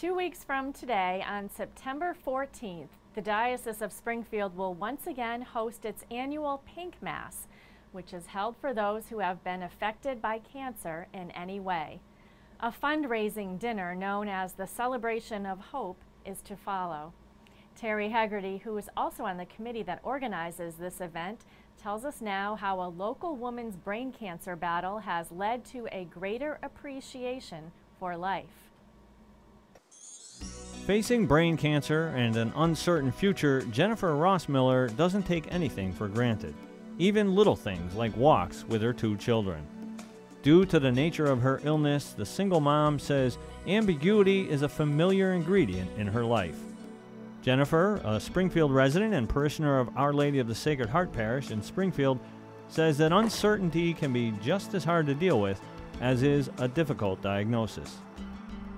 2 weeks from today, on September 14th, the Diocese of Springfield will once again host its annual Pink Mass, which is held for those who have been affected by cancer in any way. A fundraising dinner known as the Celebration of Hope is to follow. Terry Haggerty, who is also on the committee that organizes this event, tells us now how a local woman's brain cancer battle has led to a greater appreciation for life. Facing brain cancer and an uncertain future, Jennifer Rossmiller doesn't take anything for granted, even little things like walks with her 2 children. Due to the nature of her illness, the single mom says ambiguity is a familiar ingredient in her life. Jennifer, a Springfield resident and parishioner of Our Lady of the Sacred Heart Parish in Springfield, says that uncertainty can be just as hard to deal with as is a difficult diagnosis.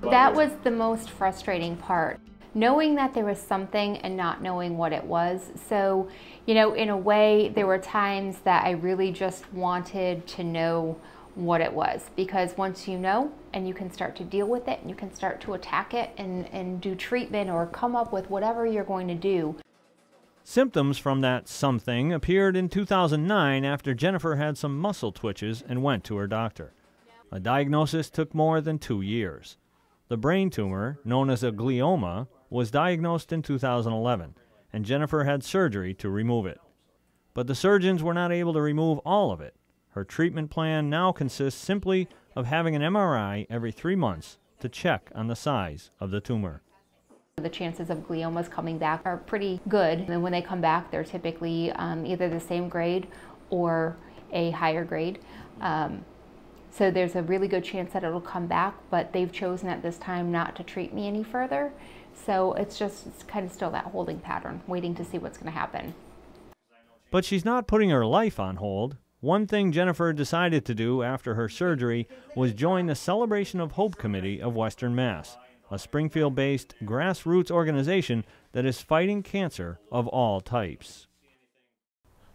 That was the most frustrating part, knowing that there was something and not knowing what it was. So, in a way, there were times that I really just wanted to know what it was, because once you know and you can start to deal with it and you can start to attack it and do treatment or come up with whatever you're going to do. Symptoms from that something appeared in 2009 after Jennifer had some muscle twitches and went to her doctor. A diagnosis took more than 2 years. The brain tumor, known as a glioma, was diagnosed in 2011, and Jennifer had surgery to remove it. But the surgeons were not able to remove all of it. Her treatment plan now consists simply of having an MRI every 3 months to check on the size of the tumor. The chances of gliomas coming back are pretty good, and when they come back, they're typically either the same grade or a higher grade. So there's a really good chance that it'll come back, but they've chosen at this time not to treat me any further. So it's kind of still that holding pattern, waiting to see what's going to happen. But she's not putting her life on hold. One thing Jennifer decided to do after her surgery was join the Celebration of Hope Committee of Western Mass, a Springfield-based grassroots organization that is fighting cancer of all types.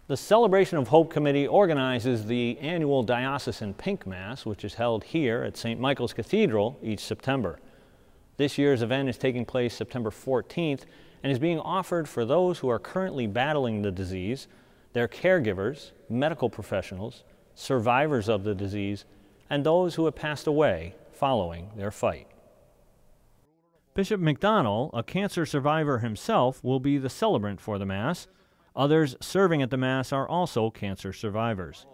The Celebration of Hope Committee organizes the annual Diocesan Pink Mass, which is held here at St. Michael's Cathedral each September. This year's event is taking place September 14th and is being offered for those who are currently battling the disease, their caregivers, medical professionals, survivors of the disease, and those who have passed away following their fight. Bishop McDonnell, a cancer survivor himself, will be the celebrant for the Mass. Others serving at the Mass are also cancer survivors.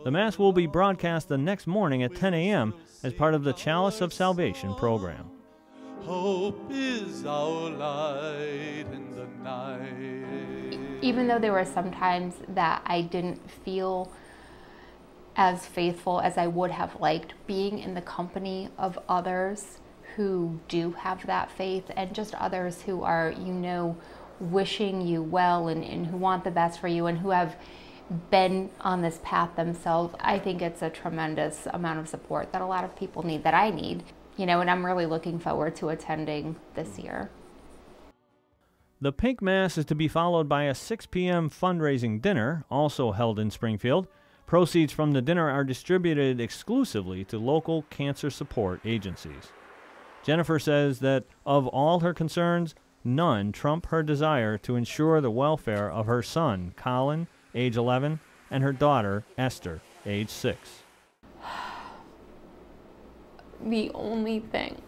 The Mass will be broadcast the next morning at 10 a.m. as part of the Chalice of Salvation program. Hope is our light in the night. Even though there were some times that I didn't feel as faithful as I would have liked, being in the company of others who do have that faith and just others who are, wishing you well and who want the best for you and who have been on this path themselves, I think it's a tremendous amount of support that a lot of people need, that I need, and I'm really looking forward to attending this year. The Pink Mass is to be followed by a 6 p.m. fundraising dinner, also held in Springfield. Proceeds from the dinner are distributed exclusively to local cancer support agencies. Jennifer says that of all her concerns, none trump her desire to ensure the welfare of her son, Colin, age 11, and her daughter, Esther, age 6. The only thing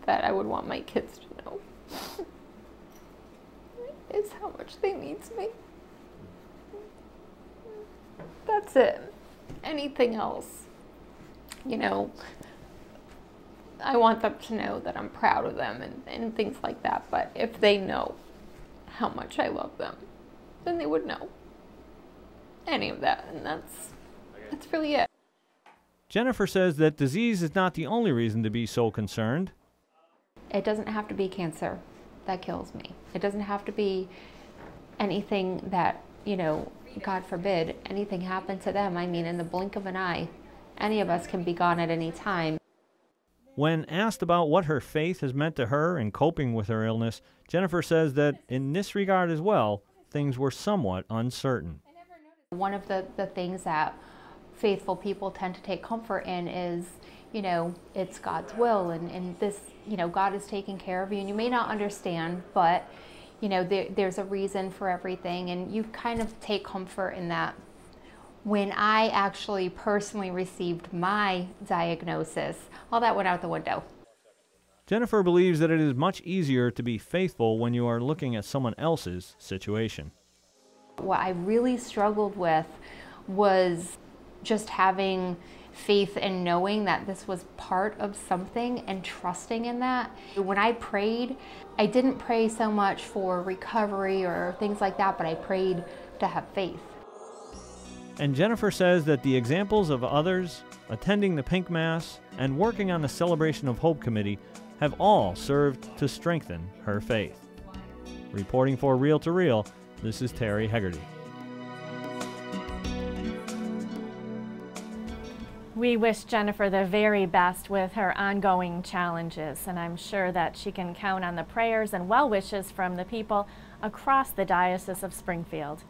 that I would want my kids to know is how much they need me. That's it. Anything else, I want them to know that I'm proud of them and things like that. But if they know how much I love them, then they would know any of that. And that's really it. Jennifer says that disease is not the only reason to be so concerned. It doesn't have to be cancer that kills me. It doesn't have to be anything that, God forbid, anything happened to them. I mean, in the blink of an eye, any of us can be gone at any time. When asked about what her faith has meant to her in coping with her illness, Jennifer says that in this regard as well, things were somewhat uncertain. One of the things that faithful people tend to take comfort in is, you know, it's God's will, and this, you know, God is taking care of you, and you may not understand, but, you know, there's a reason for everything, and you kind of take comfort in that. When I actually personally received my diagnosis, all that went out the window. Jennifer believes that it is much easier to be faithful when you are looking at someone else's situation. What I really struggled with was just having faith and knowing that this was part of something and trusting in that. When I prayed, I didn't pray so much for recovery or things like that, but I prayed to have faith. And Jennifer says that the examples of others, attending the Pink Mass, and working on the Celebration of Hope Committee have all served to strengthen her faith. Reporting for Reel to Reel, this is Terry Hegarty. We wish Jennifer the very best with her ongoing challenges, and I'm sure that she can count on the prayers and well wishes from the people across the Diocese of Springfield.